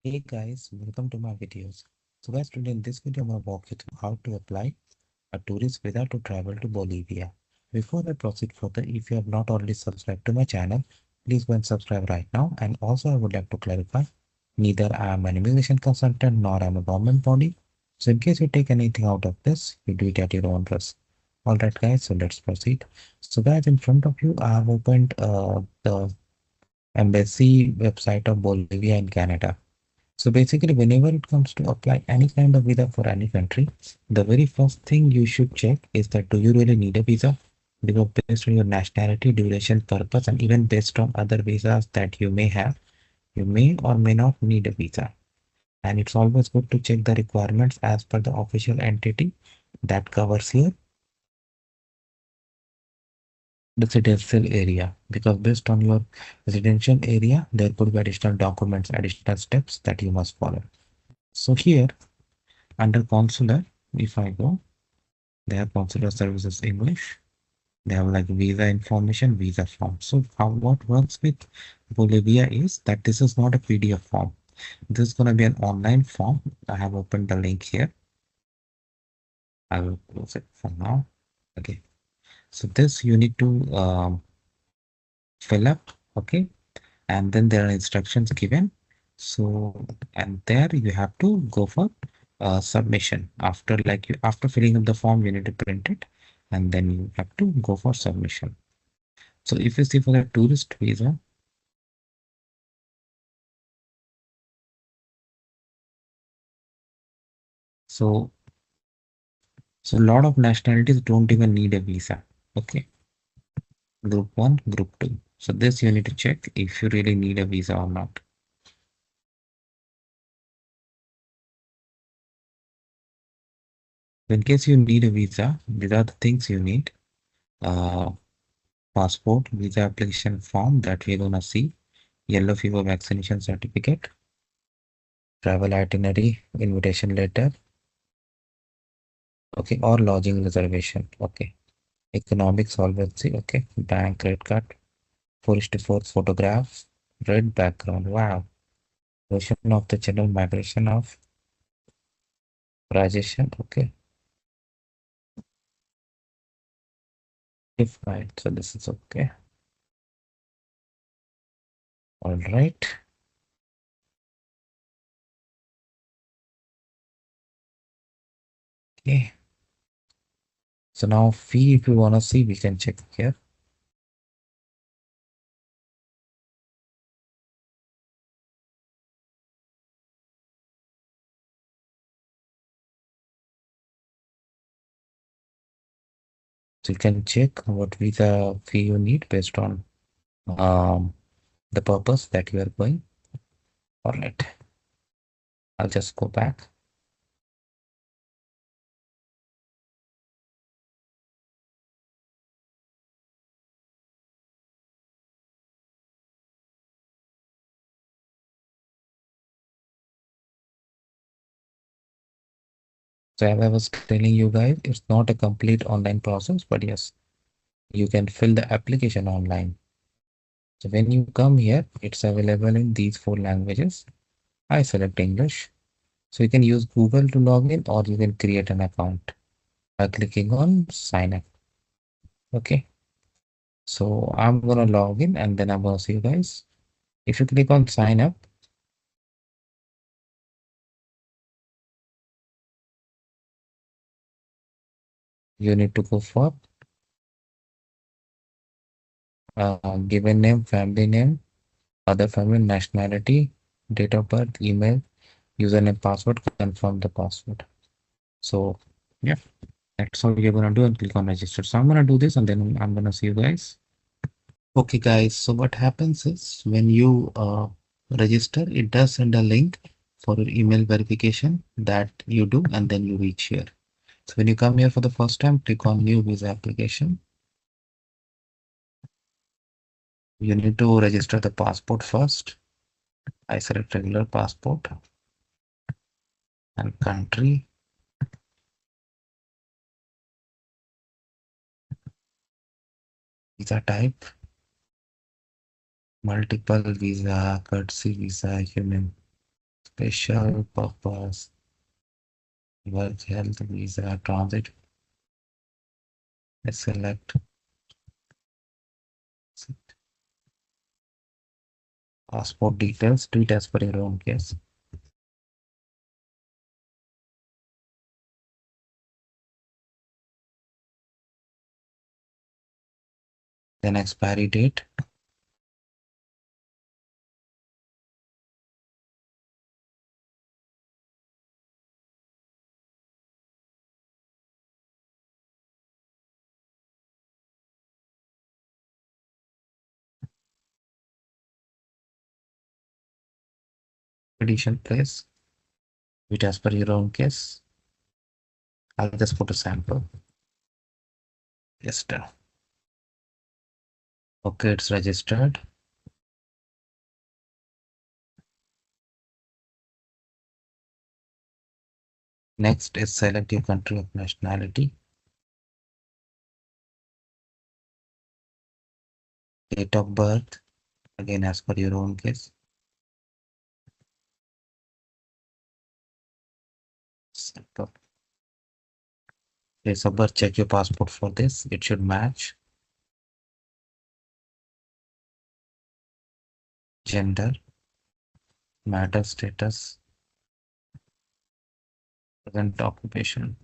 Hey guys, welcome to my videos. So guys, today in this video I'm going to walk you through how to apply a tourist visa to travel to Bolivia. Before I proceed further, if you have not already subscribed to my channel, please go and subscribe right now. And also I would like to clarify, neither I am an immigration consultant nor I am a government body. So in case you take anything out of this, you do it at your own risk. Alright guys, so let's proceed. So guys, in front of you I have opened the embassy website of Bolivia in Canada. So basically, whenever it comes to apply any kind of visa for any country, the very first thing you should check is that do you really need a visa? Because based on your nationality, duration, purpose, and even based on other visas that you may have, you may or may not need a visa. And it's always good to check the requirements as per the official entity that covers here residential area, because based on your residential area there could be additional documents, additional steps that you must follow. So here under consular, if I go, they have consular services English. They have like visa information, visa form. So how what works with Bolivia is that this is not a PDF form. This is going to be an online form. I have opened the link here. I will close it for now. Okay. So this you need to fill up. Okay. And then there are instructions given. So and there you have to go for submission. After after filling up the form, you need to print it, and then you have to go for submission. So if you see for the tourist visa, so so a lot of nationalities don't even need a visa. Okay, group one, group two. So this you need to check if you really need a visa or not. In case you need a visa, these are the things you need. Uh, Passport, visa application form that we're gonna see, yellow fever vaccination certificate, travel itinerary, invitation letter, okay, or lodging reservation, okay, economic solvency, okay, bank credit card, 4:4 photograph, red background, wow, version of the general migration of Rajesh, okay, if right, so this is okay, all right, okay. So now fee, if you wanna see, we can check here. So you can check what visa fee you need based on um, the purpose that you are going. All right, I'll just go back. So as I was telling you guys, it's not a complete online process, but yes, you can fill the application online. So when you come here, it's available in these four languages. I select English. So you can use Google to log in or you can create an account by clicking on sign up. Okay. So I'm gonna log in and then I'm gonna see you guys. If you click on sign up, you need to go for given name, family name, other family, nationality, date of birth, email, username, password, confirm the password. So yeah, that's all you're gonna do and click on register. So I'm gonna do this and then I'm gonna see you guys. Okay guys, so what happens is when you register, it does send a link for your email verification that you do and then you reach here. So when you come here for the first time, click on new visa application. You need to register the passport first. I select regular passport and country, visa type, multiple visa, courtesy visa, human. special purpose, work, health, visa, transit. Let's select passport details, do it as per your own case. Then expiry date, edition place, do it as per your own case. I'll just put a sample. Yes, done. Okay, it's registered. Next is select your country of nationality, date of birth, again as per your own case. Simple. Place of birth, check your passport for this. It should match. Gender, marital status, present occupation.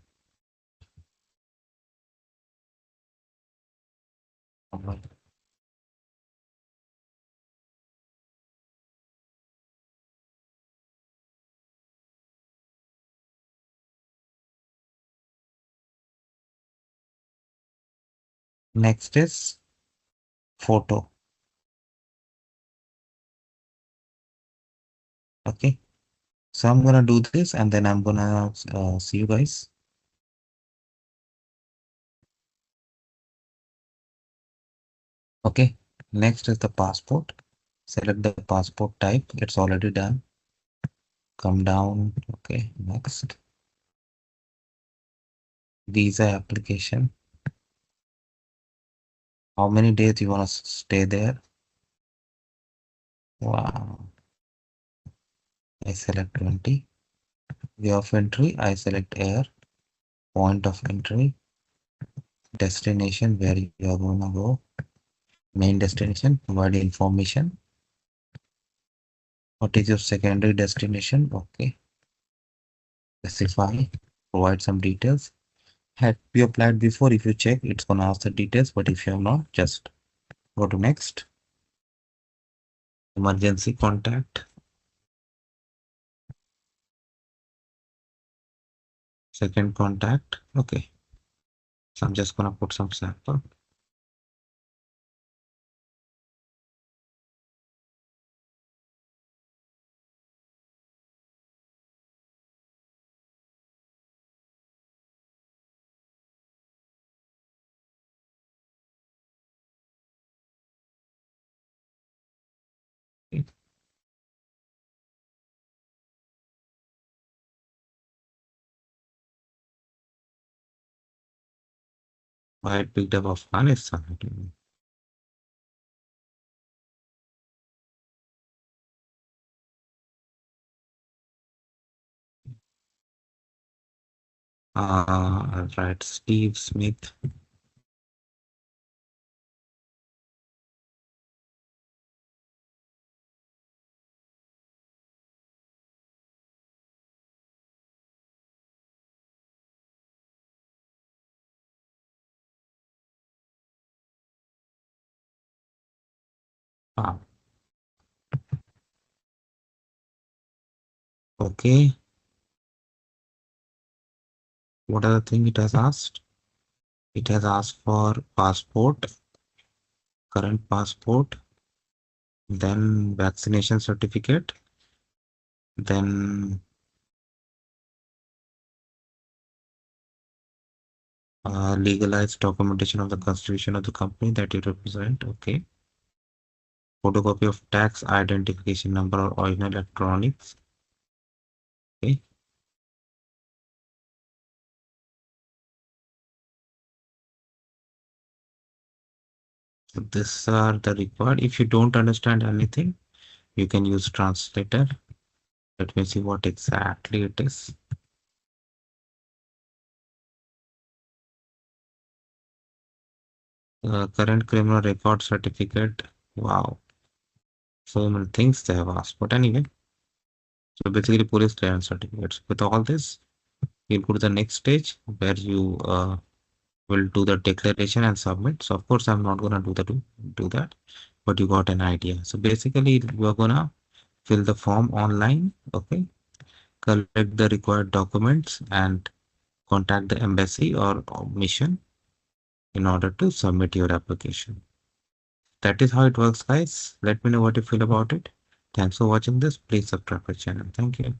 Next is photo. Okay. So I'm gonna do this and then I'm gonna see you guys. Okay. Next is the passport. Select the passport type. It's already done. Come down. Okay. Next. Visa application. How many days you wanna stay there? Wow. I select 20. Way of entry. I select air. Point of entry. Destination where you are gonna go. Main destination. Provide information. What is your secondary destination? Okay. Specify. Provide some details. Had you applied before, if you check, it's gonna ask the details, but if you have not, just go to next. Emergency contact. Second contact. Okay. So I'm just gonna put some sample. I picked up Afghanistan. Right, Steve Smith. Ah, okay. What other thing it has asked? It has asked for passport, current passport, then vaccination certificate, then legalized documentation of the constitution of the company that you represent. Okay. Photocopy of tax identification number or original electronics. Okay. So these are the required. If you don't understand anything, you can use translator. Let me see what exactly it is. Current criminal record certificate. Wow, so many things they have asked. But anyway, so basically police clearance certificates. With all this, you'll go to the next stage where you will do the declaration and submit. So of course, I'm not gonna do that, but you got an idea. So basically, we're gonna fill the form online. Okay, collect the required documents and contact the embassy or mission in order to submit your application. That is how it works, guys. Let me know what you feel about it. Thanks for watching this. Please subscribe our channel. Thank you.